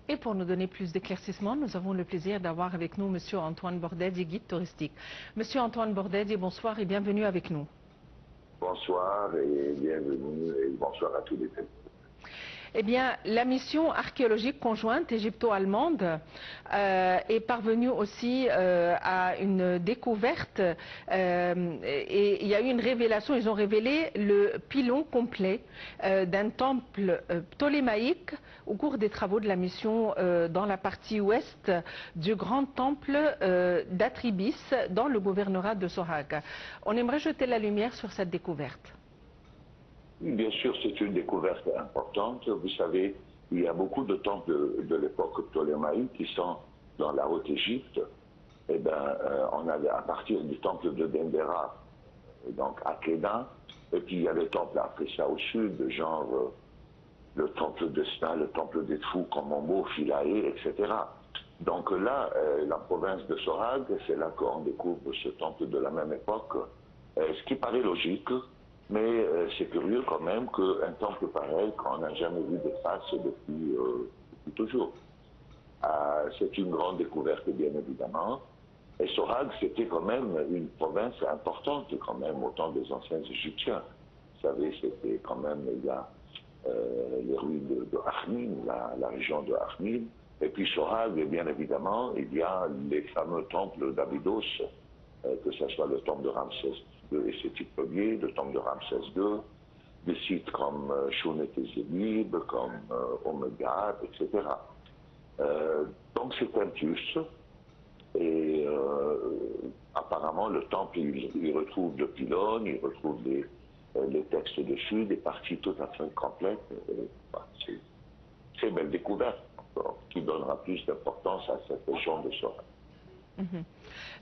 Et pour nous donner plus d'éclaircissements, nous avons le plaisir d'avoir avec nous M. Antoine Bordedi, guide touristique. Monsieur Antoine Bordedi, bonsoir et bienvenue avec nous. Bonsoir et bienvenue et bonsoir à tous les téléspectateurs. Eh bien, la mission archéologique conjointe égypto-allemande est parvenue aussi à une découverte et il y a eu une révélation. Ils ont révélé le pilon complet d'un temple ptolémaïque au cours des travaux de la mission dans la partie ouest du grand temple d'Atribis dans le gouvernorat de Sohag. On aimerait jeter la lumière sur cette découverte. Bien sûr, c'est une découverte importante. Vous savez, il y a beaucoup de temples de l'époque ptolémaïque qui sont dans la Haute-Égypte. Eh bien, on a à partir du temple de Dendera, donc à Kéda, et puis il y a le temple après ça au sud, genre le temple de Sna, le temple des Fous, Komombo, Philae, etc. Donc là, la province de Sohag, c'est là qu'on découvre ce temple de la même époque, ce qui paraît logique. Mais c'est curieux quand même qu'un temple pareil, qu'on n'a jamais vu de face depuis toujours. C'est une grande découverte, bien évidemment. Et Sohag, c'était quand même une province importante, quand même, au temps des anciens Égyptiens. Vous savez, c'était quand même, il y a les ruines de Akhmim, la région de Akhmim. Et puis Sohag, bien évidemment, il y a les fameux temples d'Abydos, que ce soit le temple de Ramsès II et ses titres premiers, le temple de Ramsès II, des sites comme Shounet et Zébib, comme Omegad, etc. Donc c'est un plus. Et apparemment, le temple, il retrouve le pylône, il retrouve les textes dessus, des parties tout à fait complètes. C'est une belle découverte qui donnera plus d'importance à cette région de Sohag.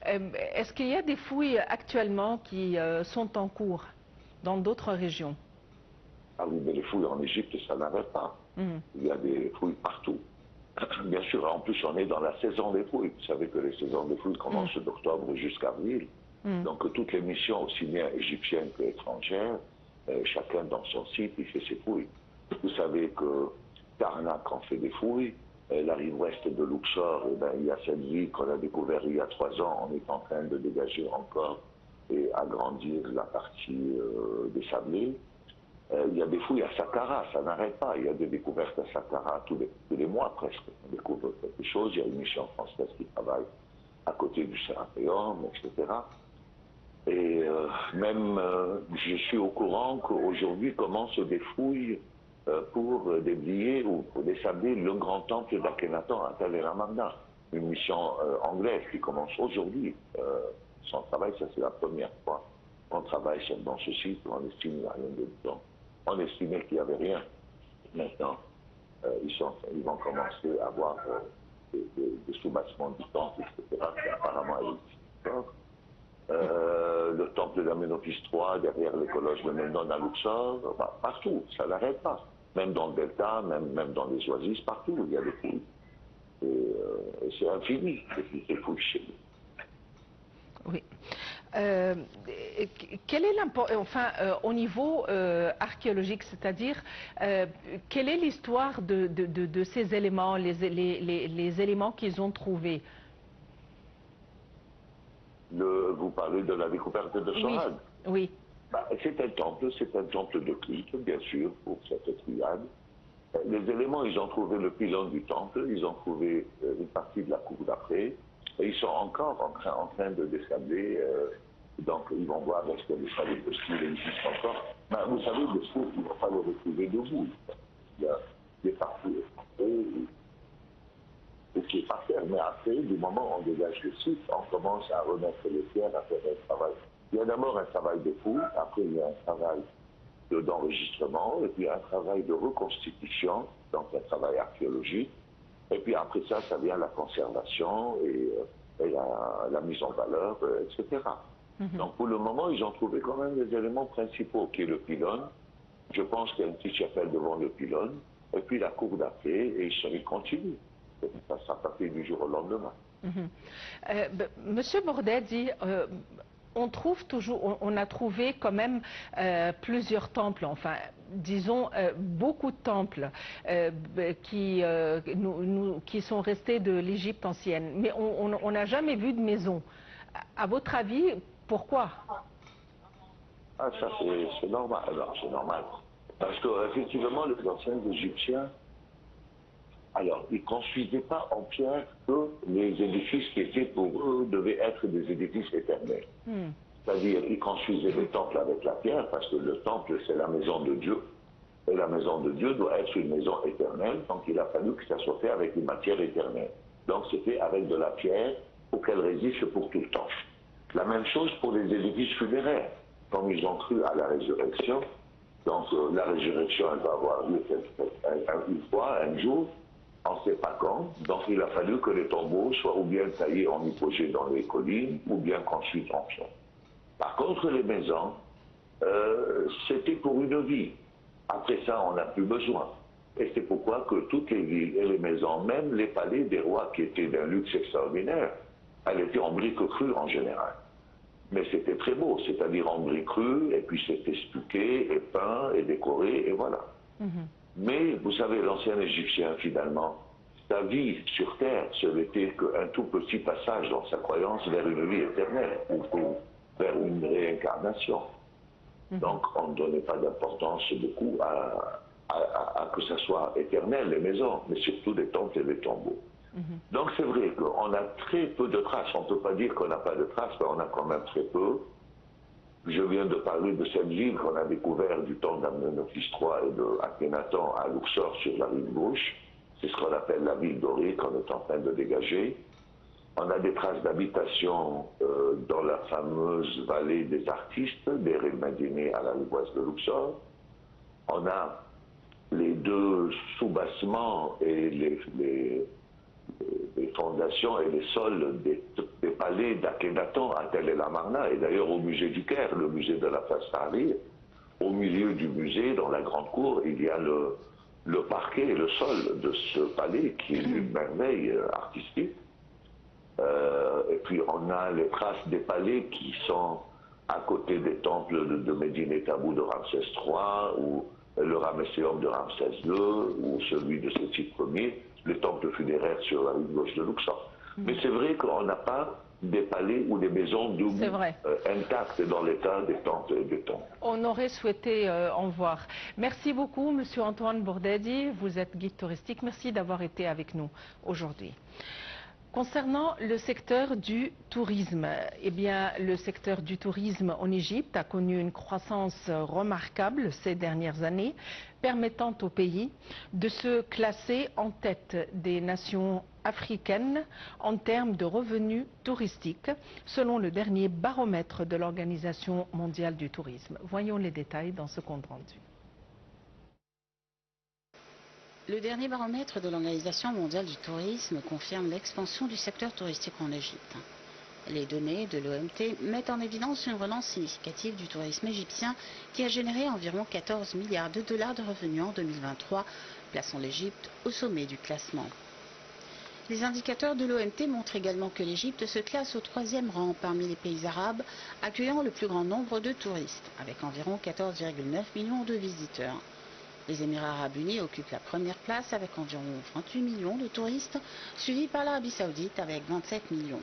Est-ce qu'il y a des fouilles actuellement qui sont en cours dans d'autres régions? Ah oui, mais les fouilles en Égypte, ça n'arrête pas. Il y a des fouilles partout. Bien sûr, en plus, on est dans la saison des fouilles. Vous savez que les saisons des fouilles commencent d'octobre jusqu'à avril. Donc toutes les missions, aussi bien égyptiennes qu'étrangères, chacun dans son site, il fait ses fouilles. Vous savez que Karnak en fait des fouilles. La rive ouest de Luxor, eh ben, il y a cette ville qu'on a découverte il y a 3 ans. On est en train de dégager encore et agrandir la partie des sablés. Il y a des fouilles à Saqqara, ça n'arrête pas. Il y a des découvertes à Saqqara tous les mois presque. On découvre quelque chose. Il y a une mission française qui travaille à côté du Sérapéum, etc. Et même, je suis au courant qu'aujourd'hui commencent des fouilles pour déblayer ou pour désabler le grand temple d'Akhenaton à Tel el-Amarna. Une mission anglaise qui commence aujourd'hui. Son travail, ça c'est la première fois qu'on travaille dans ce site. On estime rien de temps. On estimait qu'il n'y avait rien. Maintenant, ils vont commencer à avoir des sous-bassements du temple, etc. qui apparemment existent encore. Le temple d'Amenopis III, derrière les colosses de Ménon à Luxor, partout, ça n'arrête pas. Même dans le delta, même dans les oasis, partout, il y a des fouilles. Et c'est infini, ces fouilles chez nous. Oui. Quel est enfin, au niveau archéologique, c'est-à-dire, quelle est l'histoire de ces éléments, les éléments qu'ils ont trouvés? Vous parlez de la découverte de Sohag? Oui. C'est un temple de culte, bien sûr, pour cette triade. Les éléments, ils ont trouvé le pylône du temple, ils ont trouvé une partie de la cour d'après, et ils sont encore en train de désabler, donc ils vont voir est-ce que les salles de style existent encore. Vous savez, le style, il ne va pas le retrouver debout. Il y a des parties et qui est par terre. Mais après, du moment où on dégage le site, on commence à remettre les pierres, à faire un travail. Il y a d'abord un travail de fouille, après il y a un travail d'enregistrement, et puis un travail de reconstitution, donc un travail archéologique. Et puis après ça, ça vient la conservation et la mise en valeur, etc. Donc pour le moment, ils ont trouvé quand même les éléments principaux, qui est le pylône. Je pense qu'il y a une petite chapelle devant le pylône, et puis la cour d'après, et ils continuent. Ça sera pas fait du jour au lendemain. Monsieur Bordedi, on trouve toujours, on a trouvé quand même plusieurs temples, enfin, disons beaucoup de temples qui sont restés de l'Égypte ancienne. Mais on n'a jamais vu de maison. À votre avis, pourquoi? Ah, ça c'est normal. Alors, c'est normal. Parce qu'effectivement, les anciens Égyptiens, alors, ils ne construisaient pas en pierre que les édifices qui étaient pour eux devaient être des édifices éternels. C'est-à-dire, ils construisaient des temples avec la pierre, parce que le temple, c'est la maison de Dieu. Et la maison de Dieu doit être une maison éternelle, donc il a fallu que ça soit fait avec une matière éternelle. Donc c'était avec de la pierre pour qu'elle résiste pour tout le temps. La même chose pour les édifices funéraires. Comme ils ont cru à la résurrection, donc la résurrection, elle va avoir lieu une fois, un jour, on ne sait pas quand, donc il a fallu que les tombeaux soient ou bien taillés en hypogée dans les collines, ou bien construits en pierre. Par contre, les maisons, c'était pour une vie. Après ça, on n'a plus besoin. Et c'est pourquoi que toutes les villes et les maisons, même les palais des rois qui étaient d'un luxe extraordinaire, elles étaient en briques crues en général. Mais c'était très beau, c'est-à-dire en briques crues, et puis c'était stuqué, et peint, et décoré, et voilà. Mais vous savez, l'ancien Égyptien, finalement, sa vie sur Terre, ce n'était qu'un tout petit passage dans sa croyance vers une vie éternelle, ou vers une réincarnation. Donc, on ne donnait pas d'importance beaucoup à que ça soit éternel, les maisons, mais surtout des temples et des tombeaux. Donc, c'est vrai qu'on a très peu de traces. On ne peut pas dire qu'on n'a pas de traces, mais on a quand même très peu. Je viens de parler de cette ville qu'on a découverte du temps d'Amenopis III et d'Akhenaton à Luxor sur la rive gauche. C'est ce qu'on appelle la ville dorée qu'on est en train de dégager. On a des traces d'habitation dans la fameuse vallée des artistes, des Medineh à la rive ouest de Luxor. On a les deux sous-bassements et les fondations et les sols des palais d'Akhenaton à Tel el Amarna, et d'ailleurs au musée du Caire, le musée de la place Tahrir. Au milieu du musée, dans la grande cour, il y a le parquet et le sol de ce palais qui est une merveille artistique. Et puis on a les traces des palais qui sont à côté des temples de Médine Tabou de Ramsès III, ou le Ramesséum de Ramsès II, ou celui de Séti Ier, les temples funéraires sur la rive gauche de Luxor. Mais c'est vrai qu'on n'a pas des palais ou des maisons debout intactes dans l'état des temples et des tombes. On aurait souhaité en voir. Merci beaucoup, Monsieur Antoine Bourdadi. Vous êtes guide touristique. Merci d'avoir été avec nous aujourd'hui. Concernant le secteur du tourisme, eh bien, le secteur du tourisme en Égypte a connu une croissance remarquable ces dernières années, permettant au pays de se classer en tête des nations africaines en termes de revenus touristiques, selon le dernier baromètre de l'Organisation mondiale du tourisme. Voyons les détails dans ce compte rendu. Le dernier baromètre de l'Organisation mondiale du tourisme confirme l'expansion du secteur touristique en Égypte. Les données de l'OMT mettent en évidence une relance significative du tourisme égyptien qui a généré environ 14 milliards de dollars de revenus en 2023, plaçant l'Égypte au sommet du classement. Les indicateurs de l'OMT montrent également que l'Égypte se classe au 3e rang parmi les pays arabes accueillant le plus grand nombre de touristes, avec environ 14,9 millions de visiteurs. Les Émirats arabes unis occupent la première place avec environ 28 millions de touristes, suivis par l'Arabie saoudite avec 27 millions.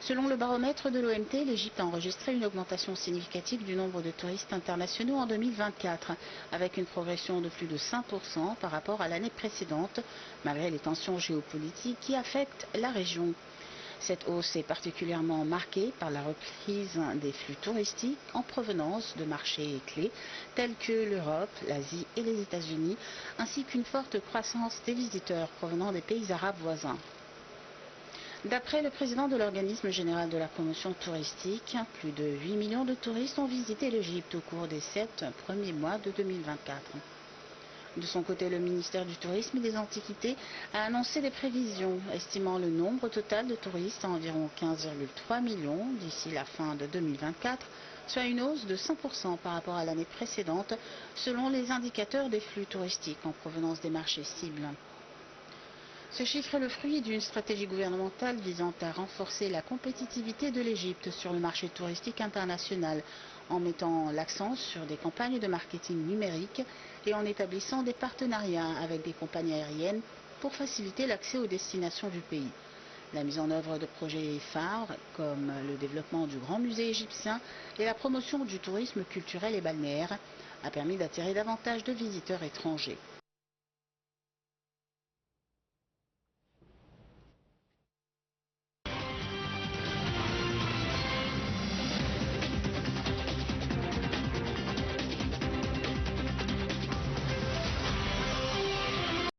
Selon le baromètre de l'OMT, l'Égypte a enregistré une augmentation significative du nombre de touristes internationaux en 2024, avec une progression de plus de 5% par rapport à l'année précédente, malgré les tensions géopolitiques qui affectent la région. Cette hausse est particulièrement marquée par la reprise des flux touristiques en provenance de marchés clés tels que l'Europe, l'Asie et les États-Unis, ainsi qu'une forte croissance des visiteurs provenant des pays arabes voisins. D'après le président de l'Organisme général de la promotion touristique, plus de 8 millions de touristes ont visité l'Égypte au cours des 7 premiers mois de 2024. De son côté, le ministère du Tourisme et des Antiquités a annoncé des prévisions, estimant le nombre total de touristes à environ 15,3 millions d'ici la fin de 2024, soit une hausse de 5% par rapport à l'année précédente, selon les indicateurs des flux touristiques en provenance des marchés cibles. Ce chiffre est le fruit d'une stratégie gouvernementale visant à renforcer la compétitivité de l'Égypte sur le marché touristique international, en mettant l'accent sur des campagnes de marketing numérique et en établissant des partenariats avec des compagnies aériennes pour faciliter l'accès aux destinations du pays. La mise en œuvre de projets phares comme le développement du Grand Musée égyptien et la promotion du tourisme culturel et balnéaire a permis d'attirer davantage de visiteurs étrangers.